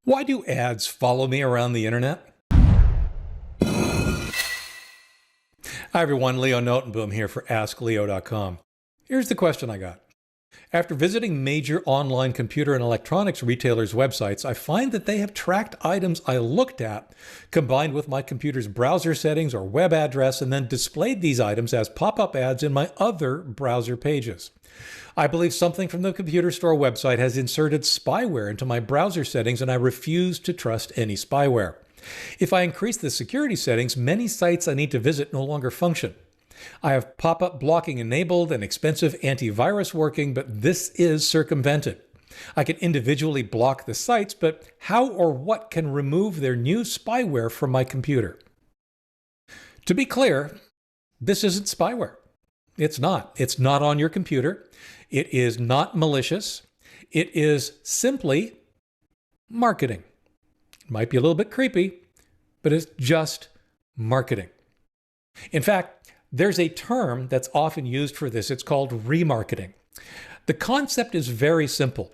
Why do ads follow me around the internet? Hi everyone, Leo Notenboom here for askleo.com. Here's the question I got. After visiting major online computer and electronics retailers' websites, I find that they have tracked items I looked at, combined with my computer's browser settings or web address, and then displayed these items as pop-up ads in my other browser pages. I believe something from the computer store website has inserted spyware into my browser settings, and I refuse to trust any spyware. If I increase the security settings, many sites I need to visit no longer function. I have pop-up blocking enabled and expensive antivirus working, but this is circumvented. I can individually block the sites, but how or what can remove their new spyware from my computer? To be clear, this isn't spyware. It's not. It's not on your computer. It is not malicious. It is simply marketing. It might be a little bit creepy, but it's just marketing. In fact, there's a term that's often used for this. It's called remarketing. The concept is very simple.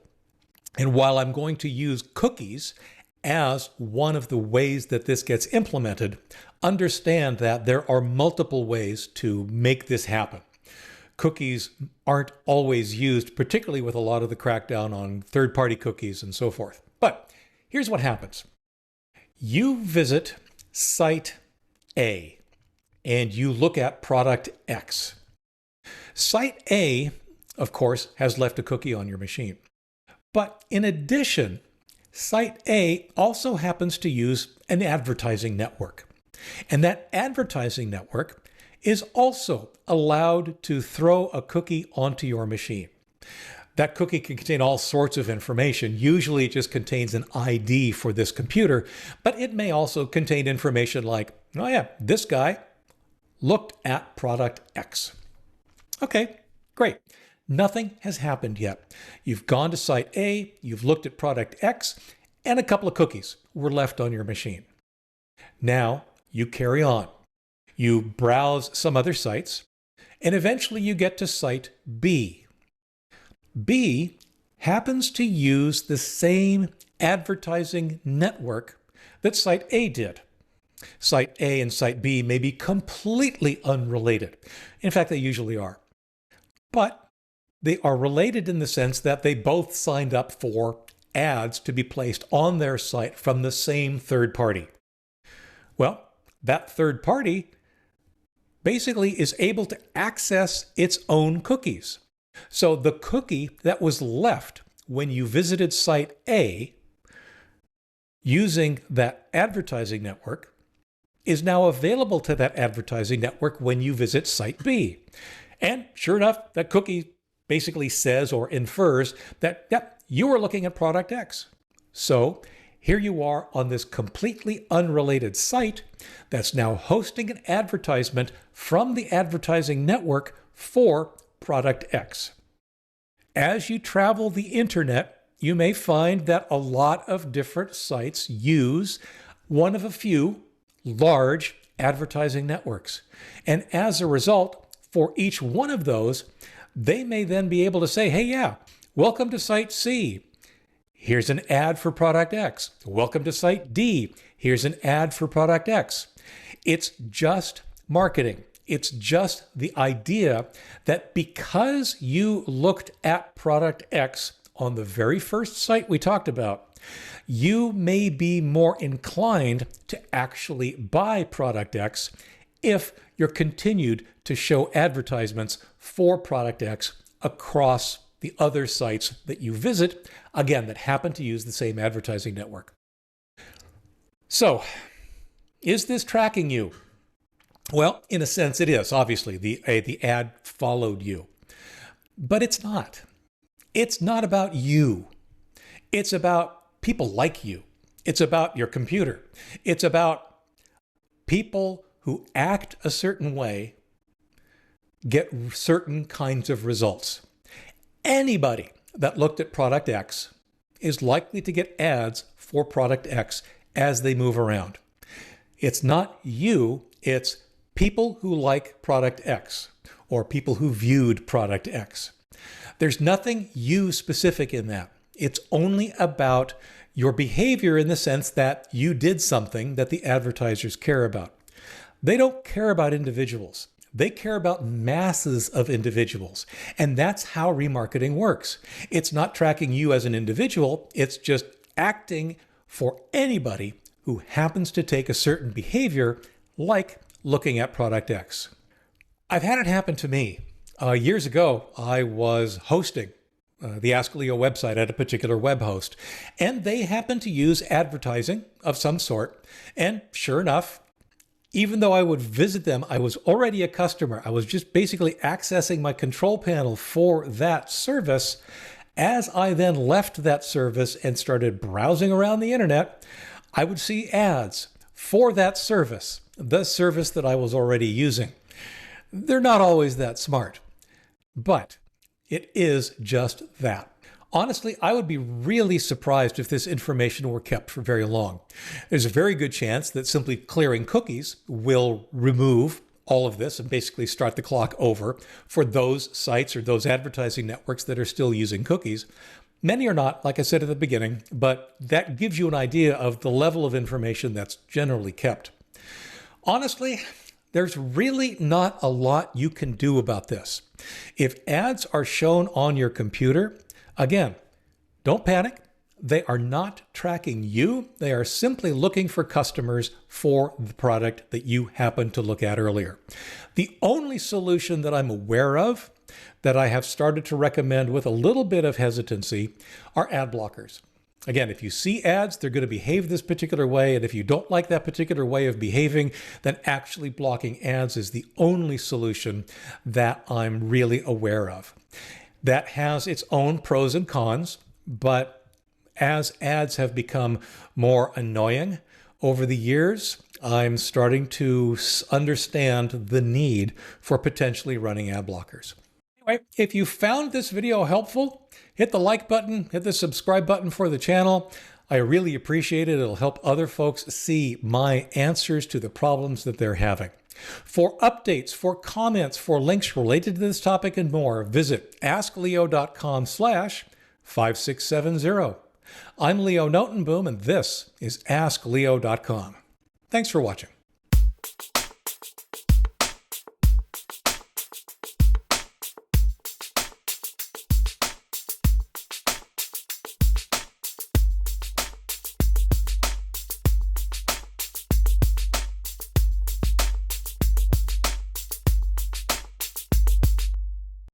And while I'm going to use cookies as one of the ways that this gets implemented, understand that there are multiple ways to make this happen. Cookies aren't always used, particularly with a lot of the crackdown on third-party cookies and so forth. But here's what happens. You visit site A and you look at product X. Site A, of course, has left a cookie on your machine. But in addition, site A also happens to use an advertising network. And that advertising network is also allowed to throw a cookie onto your machine. That cookie can contain all sorts of information. Usually it just contains an ID for this computer, but it may also contain information like, oh yeah, this guy looked at product X. Okay, great. Nothing has happened yet. You've gone to site A, you've looked at product X, and a couple of cookies were left on your machine. Now you carry on. You browse some other sites, and eventually you get to site B. B happens to use the same advertising network that site A did. Site A and site B may be completely unrelated. In fact, they usually are. But they are related in the sense that they both signed up for ads to be placed on their site from the same third party. Well, that third party basically is able to access its own cookies. So the cookie that was left when you visited site A using that advertising network is now available to that advertising network when you visit site B. And sure enough, that cookie basically says or infers that, yep, you were looking at product X. So here you are on this completely unrelated site that's now hosting an advertisement from the advertising network for product X. As you travel the internet, you may find that a lot of different sites use one of a few large advertising networks. And as a result, for each one of those, they may then be able to say, hey, yeah, welcome to site C. Here's an ad for product X. Welcome to site D. Here's an ad for product X. It's just marketing. It's just the idea that because you looked at product X on the very first site we talked about, you may be more inclined to actually buy product X if you're continued to show advertisements for product X across the other sites that you visit, again, that happen to use the same advertising network. So, is this tracking you? Well, in a sense it is. Obviously, the ad followed you. But it's not. It's not about you. It's about people like you. It's about your computer. It's about people who act a certain way, get certain kinds of results. Anybody that looked at product X is likely to get ads for product X as they move around. It's not you, it's people who like product X or people who viewed product X. There's nothing you specific in that. It's only about your behavior in the sense that you did something that the advertisers care about. They don't care about individuals. They care about masses of individuals. And that's how remarketing works. It's not tracking you as an individual. It's just acting for anybody who happens to take a certain behavior, like looking at product X. I've had it happen to me. Years ago, I was hosting the askleo website at a particular web host, and they happened to use advertising of some sort. And sure enough, even though I would visit them, I was already a customer. I was just basically accessing my control panel for that service. As I then left that service and started browsing around the internet, I would see ads for that service, the service that I was already using. They're not always that smart, but it is just that. Honestly, I would be really surprised if this information were kept for very long. There's a very good chance that simply clearing cookies will remove all of this and basically start the clock over for those sites or those advertising networks that are still using cookies. Many are not, like I said at the beginning, but that gives you an idea of the level of information that's generally kept. Honestly, there's really not a lot you can do about this. If ads are shown on your computer, again, don't panic. They are not tracking you. They are simply looking for customers for the product that you happened to look at earlier. The only solution that I'm aware of that I have started to recommend with a little bit of hesitancy are ad blockers. Again, if you see ads, they're going to behave this particular way. And if you don't like that particular way of behaving, then actually blocking ads is the only solution that I'm really aware of. That has its own pros and cons, but as ads have become more annoying over the years, I'm starting to understand the need for potentially running ad blockers. Anyway, if you found this video helpful, hit the like button, hit the subscribe button for the channel. I really appreciate it. It'll help other folks see my answers to the problems that they're having. For updates, for comments, for links related to this topic and more, visit askleo.com/5670. I'm Leo Notenboom, and this is askleo.com. Thanks for watching.